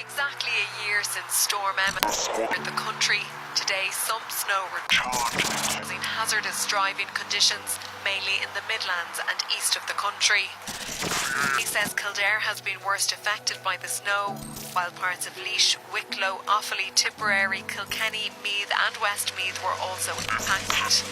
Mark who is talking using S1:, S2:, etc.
S1: Exactly a year since Storm Emma hit the country. Today, some snow causing hazardous driving conditions, mainly in the Midlands and east of the country. He says Kildare has been worst affected by the snow, while parts of Laois, Wicklow, Offaly, Tipperary, Kilkenny, Meath and Westmeath were also impacted.